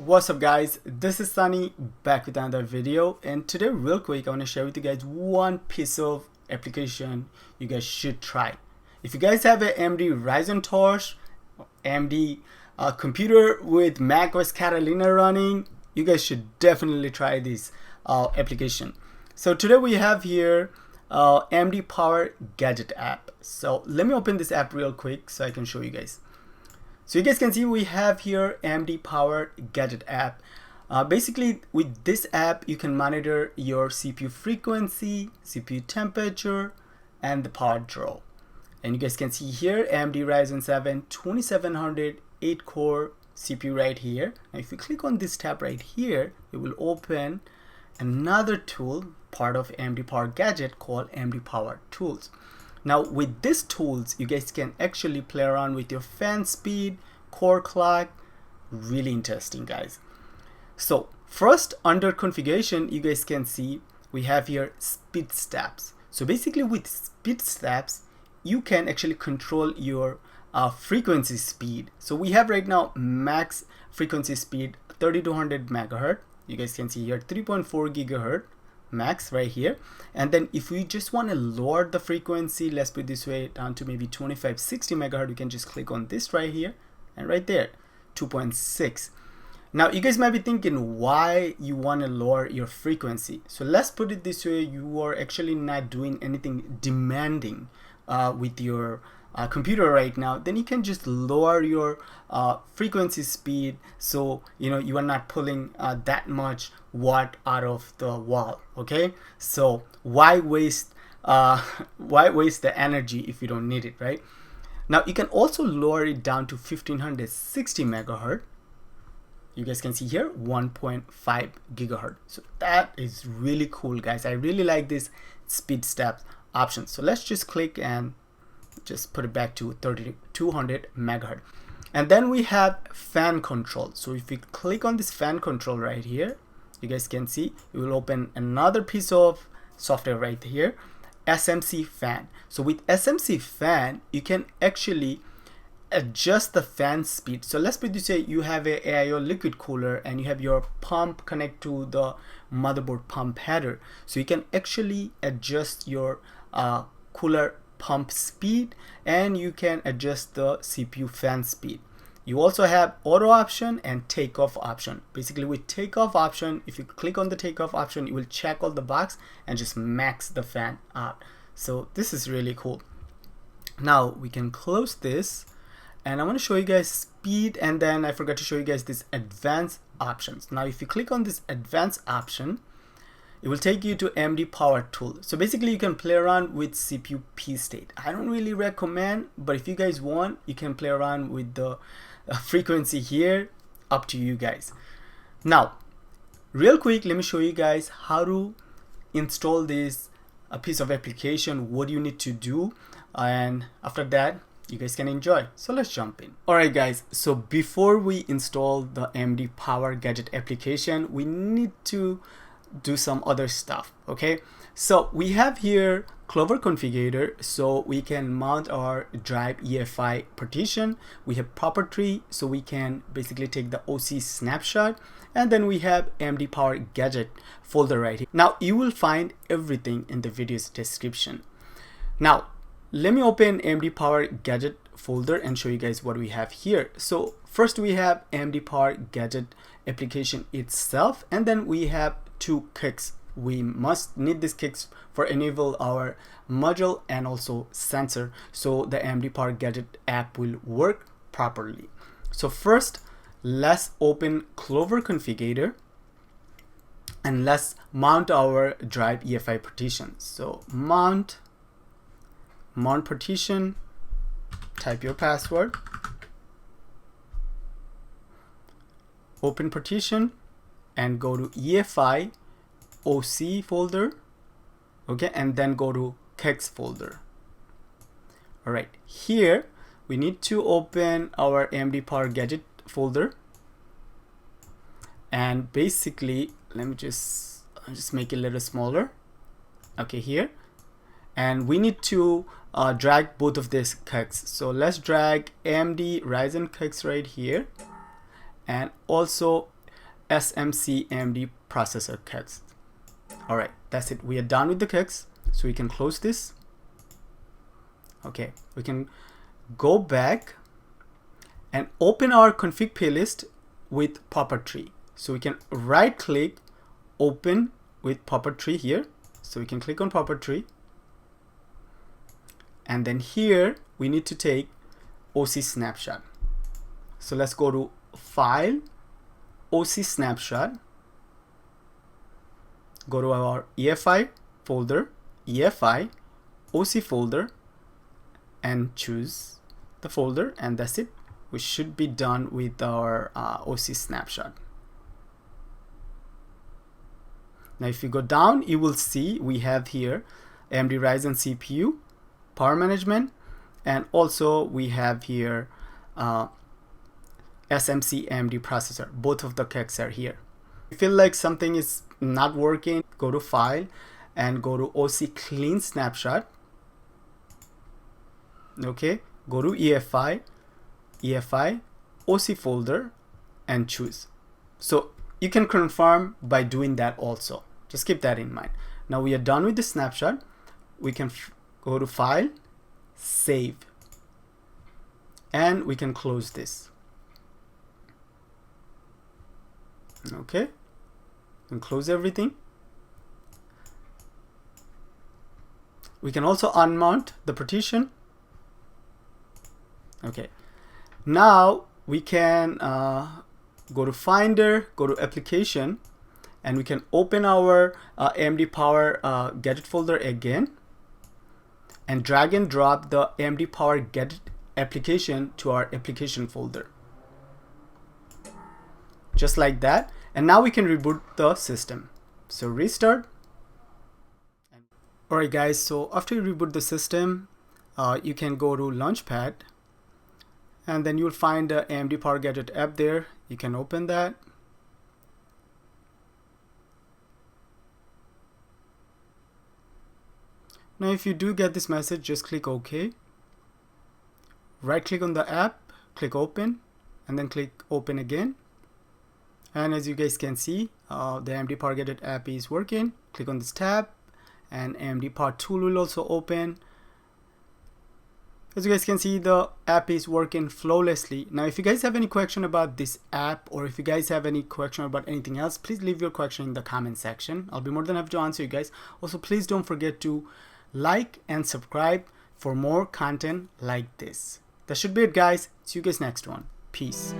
What's up guys, this is Sunny back with another video, and today real quick I want to share with you guys one piece of application you guys should try. If you guys have an AMD Ryzentosh, AMD computer with macOS Catalina running, you guys should definitely try this application. So today we have here AMD Power Gadget app. So let me open this app real quick so I can show you guys. So you guys can see we have here AMD Power Gadget app. Basically with this app you can monitor your CPU frequency, CPU temperature, and the power draw. And you guys can see here AMD Ryzen 7 2700 8-core CPU right here. Now if you click on this tab right here, it will open another tool part of AMD Power Gadget called AMD Power Tools. Now with these tools you guys can actually play around with your fan speed, core clock. Really interesting guys. So first, under configuration you guys can see we have here speed steps. So basically with speed steps you can actually control your frequency speed. So we have right now max frequency speed 3200 megahertz. You guys can see here 3.4 gigahertz max right here. And then if we just want to lower the frequency, let's put it this way, down to maybe 2560 megahertz, you can just click on this right here, and right there 2.6. now you guys might be thinking why you want to lower your frequency. So let's put it this way, you are actually not doing anything demanding with your computer right now, then you can just lower your frequency speed, so you are not pulling that much watt out of the wall. Okay, so why waste the energy if you don't need it, right? Now you can also lower it down to 1560 megahertz. You guys can see here 1.5 gigahertz. So that is really cool guys. I really like this speed step option. So let's just click and just put it back to 3200 megahertz. And then we have fan control. So if you click on this fan control right here, you guys can see it will open another piece of software right here, SMC fan. So with SMC fan you can actually adjust the fan speed. So let's put this way, you have a AIO liquid cooler and you have your pump connect to the motherboard pump header, so you can actually adjust your cooler pump speed, and you can adjust the CPU fan speed. You also have auto option and takeoff option. Basically with takeoff option, if you click on the takeoff option, it will check all the box and just max the fan out. So this is really cool. Now we can close this, and I want to show you guys speed, and then I forgot to show you guys this advanced options. Now if you click on this advanced option, it will take you to AMD Power Tool. So basically you can play around with CPU P state. I don't really recommend, but if you guys want, you can play around with the frequency here, up to you guys. Now real quick, let me show you guys how to install this piece of application, what you need to do, and after that you guys can enjoy. So let's jump in. Alright guys, so before we install the AMD Power Gadget application, we need to do some other stuff. Okay, so we have here Clover configurator, so we can mount our drive EFI partition. We have property, so we can basically take the OC snapshot, and then we have AMD Power Gadget folder right here. Now you will find everything in the video's description. Now let me open AMD Power Gadget folder and show you guys what we have here. So first we have AMD Power Gadget application itself, and then we have two kicks. We must need these kicks for enable our module and also sensor, so the AMD Power Gadget app will work properly. So first let's open Clover configurator and let's mount our drive EFI partition. So mount partition, type your password, open partition, and go to EFI OC folder. Okay, and then go to KEX folder. All right, here we need to open our AMD Power Gadget folder, and basically let me just make it a little smaller. Okay, here, and we need to drag both of these KEX. So let's drag AMD Ryzen KEX right here, and also SMC AMD processor kits. Alright, that's it. We are done with the kits, so we can close this. Okay, we can go back and open our config playlist with Puppetry. So we can right click, open with Puppetry here. So we can click on Puppetry, and then here we need to take OC snapshot. So let's go to File, OC snapshot, go to our EFI folder, EFI, OC folder, and choose the folder, and that's it. We should be done with our OC snapshot. Now if you go down, you will see we have here AMD Ryzen CPU, power management, and also we have here SMC AMD processor. Both of the kits are here. If you feel like something is not working, go to File and go to OC Clean Snapshot. Okay, go to EFI, EFI, OC folder, and choose. So you can confirm by doing that also. Just keep that in mind. Now we are done with the snapshot. We can go to File, Save, and we can close this. Okay, and close everything. We can also unmount the partition. Okay, now we can go to Finder, go to Application, and we can open our AMD Power Gadget folder again and drag and drop the AMD Power Gadget application to our application folder. Just like that. And now we can reboot the system. So restart. Alright guys, so after you reboot the system, you can go to Launchpad, and then you'll find the AMD Power Gadget app there. You can open that. Now if you do get this message, just click OK. Right click on the app, click open, and then click open again. And as you guys can see, the AMD Power Gadget app is working. Click on this tab and AMD Power Tool will also open. As you guys can see, the app is working flawlessly. Now if you guys have any question about this app, or if you guys have any question about anything else, please leave your question in the comment section. I'll be more than happy to answer you guys. Also, please don't forget to like and subscribe for more content like this. That should be it guys. See you guys next one. Peace.